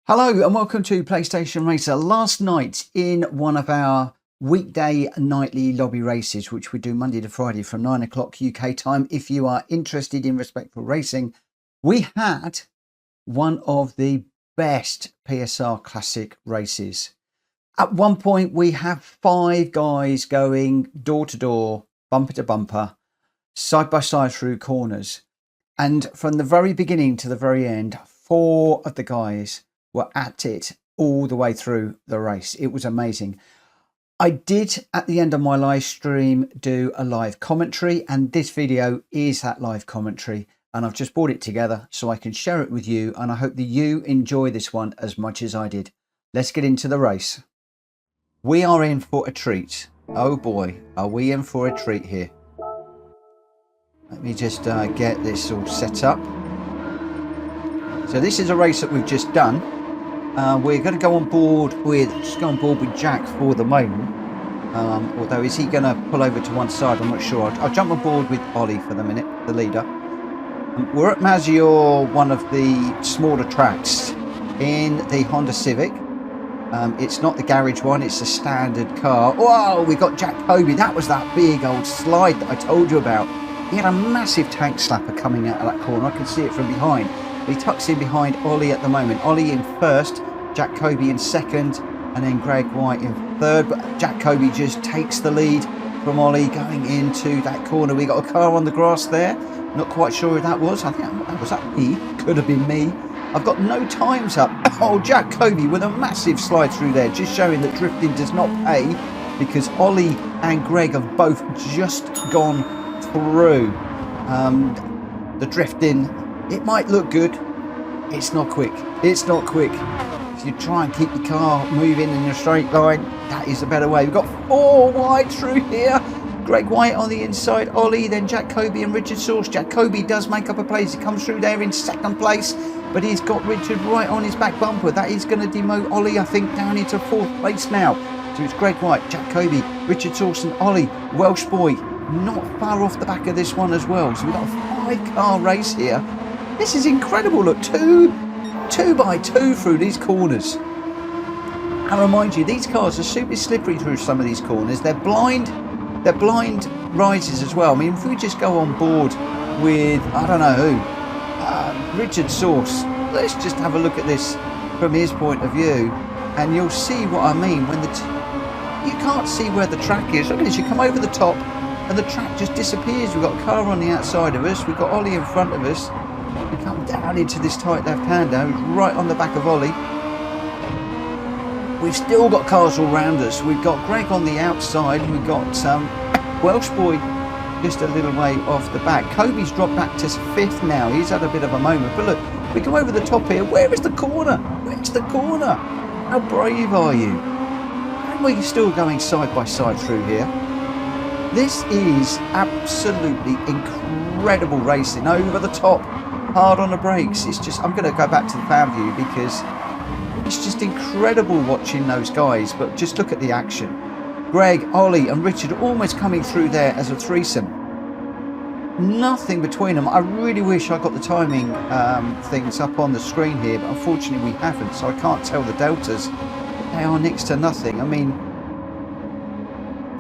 Hello and welcome to PlayStation Racer. Last night in one of our weekday nightly lobby races, which we do Monday to Friday from 9 o'clock UK time, if you are interested in respectful racing, we had one of the best PSR classic races. At one point we have 5 guys going door to door, bumper to bumper, side by side through corners. And from the very beginning to the very end, 4 of the guys were at it all the way through the race. It was amazing. I did, at the end of my live stream, do a live commentary, and this video is that live commentary, and I've just brought it together so I can share it with you, and I hope that you enjoy this one as much as I did. Let's get into the race. We are in for a treat. Oh boy, are we in for a treat here. Let me just get this all set up. So this is a race that we've just done. We're going to go on board with Jack for the moment. Although, is he going to pull over to one side? I'm not sure. I'll jump on board with Ollie for the minute, the leader. We're at Maggiore, one of the smaller tracks in the Honda Civic. It's not the garage one, it's a standard car. Whoa, we got Jack Kobe. That was that big old slide that I told you about. He had a massive tank slapper coming out of that corner. I can see it from behind. He tucks in behind Ollie at the moment. Ollie in first, Jack Kobe in second, and then Greg White in third. But Jack Kobe just takes the lead from Ollie going into that corner. We got a car on the grass there. Not quite sure who that was. I think that was me. Could have been me. I've got no times up. Oh, Jack Kobe with a massive slide through there, just showing that drifting does not pay, because Ollie and Greg have both just gone through. The drifting, it might look good, it's not quick. It's not quick. If you try and keep the car moving in a straight line, that is a better way. We've got 4 wide through here. Greg White on the inside, Ollie, then Jack Kobe and Richard Sauce. Jack Kobe does make up a place. He comes through there in second place, but he's got Richard right on his back bumper. That is going to demote Ollie, I think, down into 4th place now. So it's Greg White, Jack Kobe, Richard Sauce and Ollie. Welsh boy not far off the back of this one as well. So we've got a 5-car race here. This is incredible. Look, two by two through these corners. I remind you, these cars are super slippery through some of these corners. They're blind rises as well. I mean, if we just go on board with, I don't know who, Richard Sauce, let's just have a look at this from his point of view, and you'll see what I mean. When you can't see where the track is. Look at this, you come over the top and the track just disappears. We've got a car on the outside of us, we've got Ollie in front of us. We come down into this tight left-hander, right on the back of Ollie. We've still got cars all around us. We've got Greg on the outside. We've got Welsh boy just a little way off the back. Kobe's dropped back to 5th now. He's had a bit of a moment. But look, we go over the top here. Where is the corner? Where's the corner? How brave are you? And we're still going side by side through here. This is absolutely incredible racing. Over the top, hard on the brakes. It's just, I'm going to go back to the fan view because it's just incredible watching those guys. But just look at the action. Greg, Ollie and Richard almost coming through there as a threesome. Nothing between them. I really wish I got the timing things up on the screen here, but unfortunately we haven't, so I can't tell the deltas. They are next to nothing. I mean,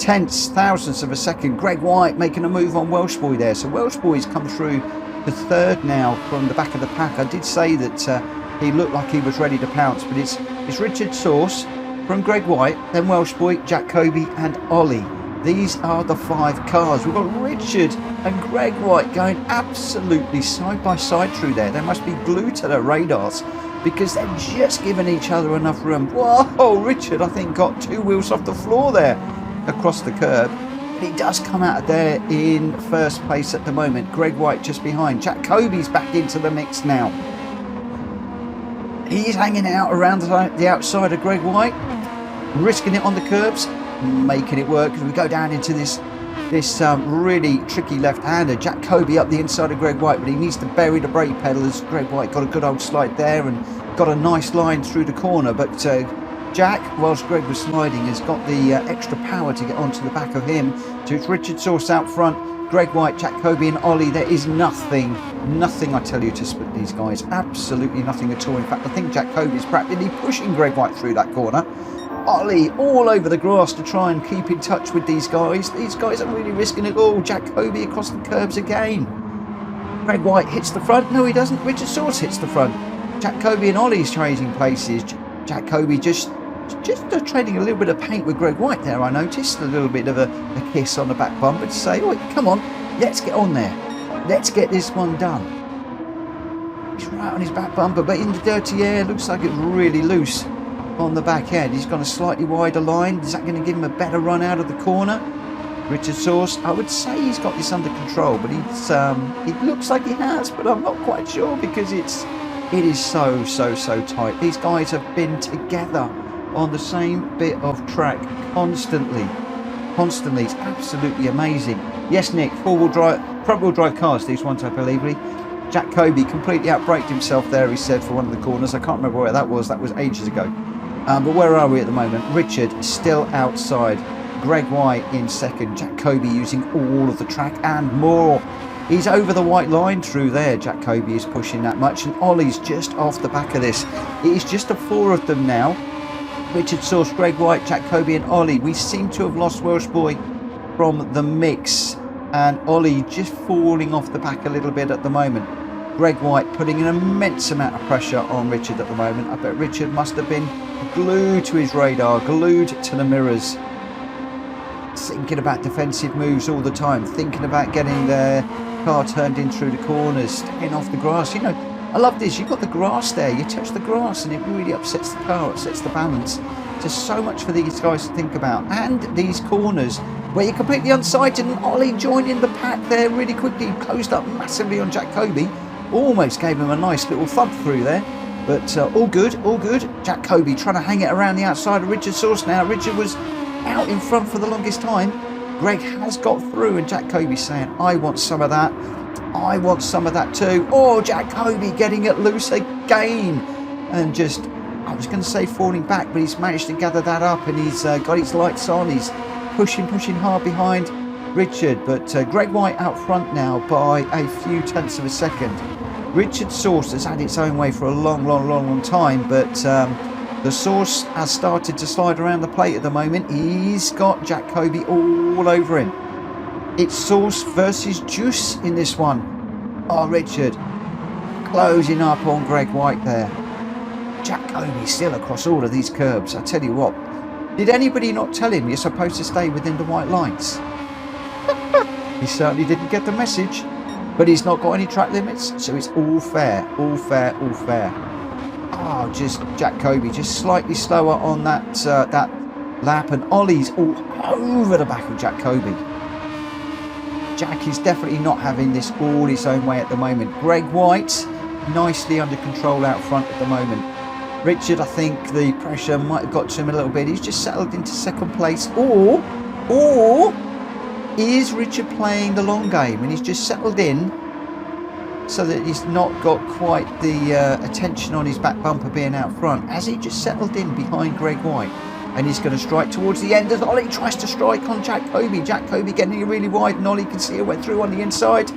tenths, thousandths of a second. Greg White making a move on Welsh boy there. So Welsh boy's come through the 3rd now from the back of the pack. I did say that he looked like he was ready to pounce, but it's Richard Sauce from Greg White, then Welsh boy, Jack Kobe and Ollie. These are the 5 cars. We've got Richard and Greg White going absolutely side by side through there. They must be glued to their radars because they're just giving each other enough room. Whoa, Richard I think got 2 wheels off the floor there across the curb. He does come out of there in 1st place at the moment. Greg White just behind. Jack Kobe's back into the mix now. He's hanging out around the outside of Greg White, risking it on the curbs, making it work as we go down into this really tricky left-hander. Jack Kobe up the inside of Greg White, but he needs to bury the brake pedal as Greg White got a good old slide there and got a nice line through the corner. But Jack, whilst Greg was sliding, has got the extra power to get onto the back of him. So it's Richard Sauce out front, Greg White, Jack Kobe and Ollie. There is nothing I tell you to split these guys. Absolutely nothing at all. In fact, I think Jack Kobe is practically pushing Greg White through that corner. Ollie all over the grass to try and keep in touch with these guys. These guys are really risking it all. Jack Kobe across the curbs again. Greg White hits the front. No, he doesn't. Richard Source hits the front. Jack Kobe and Ollie's trading places. Jack Kobe just trading a little bit of paint with Greg White there, I noticed. A little bit of a kiss on the back bumper to say, oh, come on, let's get on there. Let's get this one done. He's right on his back bumper, but in the dirty air, looks like it's really loose on the back end. He's got a slightly wider line. Is that going to give him a better run out of the corner? Richard Source, I would say he's got this under control, but it looks like he has, but I'm not quite sure because it is so tight. These guys have been together on the same bit of track constantly. It's absolutely amazing. Yes, Nick, front wheel drive cars, these ones, I believe. Jack Kobe completely outbraked himself there, he said, for one of the corners. I can't remember where that was ages ago. But where are we at the moment? Richard still outside. Greg White in second. Jack Kobe using all of the track and more. He's over the white line through there. Jack Kobe is pushing that much, and Ollie's just off the back of this. It is just the four of them now. Richard Source, Greg White, Jack Kobe and Ollie. We seem to have lost Welsh Boy from the mix, and Ollie just falling off the back a little bit at the moment. Greg White putting an immense amount of pressure on Richard at the moment. I bet Richard must have been glued to his radar, glued to the mirrors, thinking about defensive moves all the time, thinking about getting their car turned in through the corners, staying off the grass. You know, I love this. You've got the grass there. You touch the grass and it really upsets the car, upsets the balance. Just so much for these guys to think about. And these corners where you're completely unsighted, and Ollie joining the pack there really quickly, closed up massively on Jack Kobe. Almost gave him a nice little thump through there. But all good, all good. Jack Kobe trying to hang it around the outside of Richard Source now. Richard was out in front for the longest time. Greg has got through, and Jack Kobe saying, I want some of that. I want some of that too. Oh, Jack Kobe getting it loose again. And just, I was going to say falling back, but he's managed to gather that up, and he's got his lights on. He's pushing hard behind Richard. But Greg White out front now by a few tenths of a second. Richard Source has had its own way for a long time, but the Source has started to slide around the plate at the moment. He's got Jack Kobe all over him. It's Source versus Juice in this one. Oh, Richard closing up on Greg White there. Jack Kobe still across all of these curbs. I tell you what, did anybody not tell him you're supposed to stay within the white lines? He certainly didn't get the message. But he's not got any track limits, so it's all fair, all fair. Oh, just Jack Kobe, just slightly slower on that that lap, and Ollie's all over the back of Jack Kobe. Jack is definitely not having this all his own way at the moment. Greg White, nicely under control out front at the moment. Richard, I think the pressure might have got to him a little bit. He's just settled into second place, or is Richard playing the long game and he's just settled in so that he's not got quite the attention on his back bumper being out front? Has he just settled in behind Greg White? And he's going to strike towards the end as Ollie tries to strike on Jack Kobe. Jack Kobe getting it really wide, and Ollie can see it went through on the inside.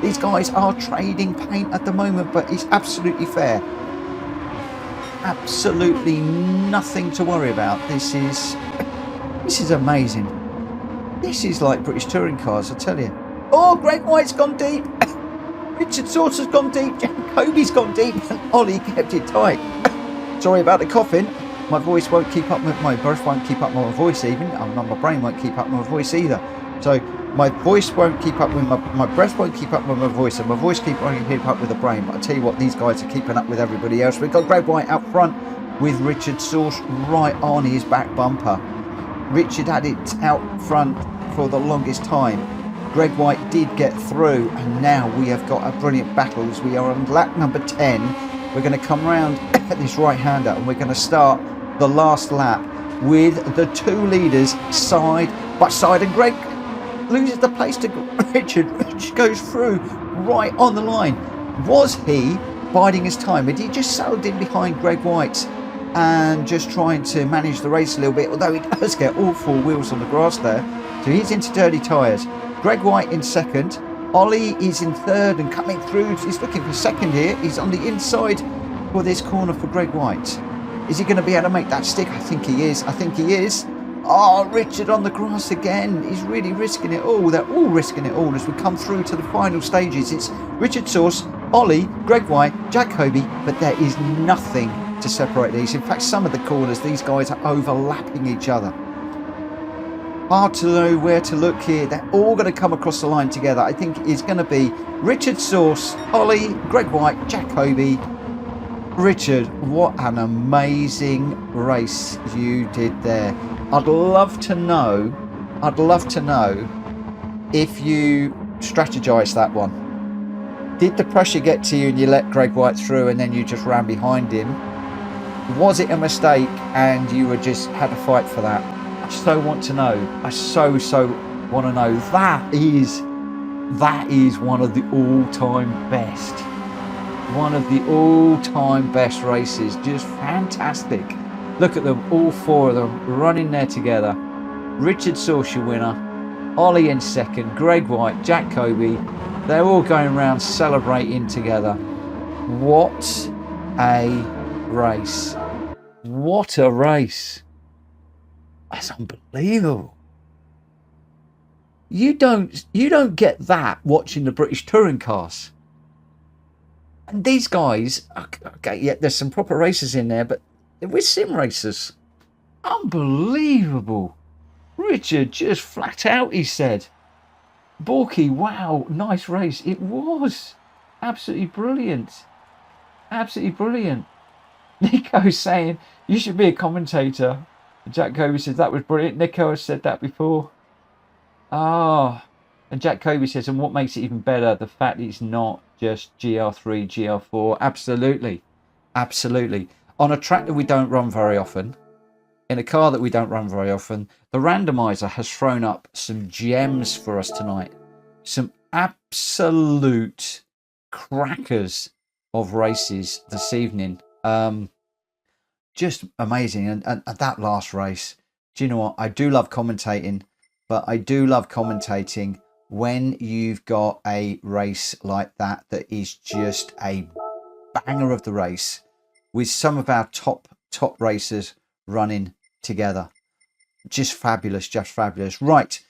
These guys are trading paint at the moment, but it's absolutely fair. Absolutely nothing to worry about. This is amazing. This is like British touring cars, I tell you. Oh, Greg White's gone deep. Richard Source has gone deep. Jack Kobe's gone deep. And Ollie kept it tight. Sorry about the coughing. My voice won't keep up with my breath, won't keep up with my voice even. My brain won't keep up with my voice either. So my voice won't keep up with my breath won't keep up with my voice, and my voice won't keep up with the brain. But I tell you what, these guys are keeping up with everybody else. We've got Greg White out front with Richard Source right on his back bumper. Richard had it out front for the longest time. Greg White did get through, and now we have got a brilliant battle as we are on lap number 10. We're going to come round at this right-hander, and we're going to start the last lap with the two leaders side by side, and Greg loses the place to Richard. Richard goes through right on the line. Was he biding his time? Had he just settled in behind Greg White and just trying to manage the race a little bit, although he does get all four wheels on the grass there, so he's into dirty tyres. Greg White in second. Ollie is in third and coming through. He's looking for second here. He's on the inside for this corner for Greg White. Is he going to be able to make that stick? I think he is. I think he is. Oh, Richard on the grass again. He's really risking it all. They're all risking it all as we come through to the final stages. It's Richard Sauce, Ollie, Greg White, Jack Kobe, but there is nothing to separate these. In fact, some of the corners, these guys are overlapping each other. Hard to know where to look here. They're all going to come across the line together. I think it's going to be Richard Sauce, Ollie, Greg White, Jack Kobe. Richard, what an amazing race you did there. I'd love to know if you strategized that one. Did the pressure get to you and you let Greg White through and then you just ran behind him? Was it a mistake and you were just had to fight for that? I so want to know. I so want to know. That is one of the all-time best. One of the all-time best races. Just fantastic. Look at them, all four of them running there together. Richard Sauce, your winner. Ollie in second. Greg White, Jack Kobe. They're all going around celebrating together. What a race. What a race. That's unbelievable. You don't get that watching the British touring cars. And these guys, okay, yeah, there's some proper racers in there, but we're sim racers. Unbelievable. Richard just flat out, he said. Borky, wow, nice race. It was absolutely brilliant. Absolutely brilliant. Nico's saying, you should be a commentator. Jack Kobe says, that was brilliant. Nico has said that before. Ah. And Jack Kobe says, and what makes it even better, the fact that it's not just GR3, GR4. Absolutely. Absolutely. On a track that we don't run very often, in a car that we don't run very often, the randomizer has thrown up some gems for us tonight. Some absolute crackers of races this evening. Just amazing. And that last race, do you know what? I do love commentating, but I do love commentating when you've got a race like that is just a banger of the race with some of our top racers running together. Just fabulous, just fabulous. Right,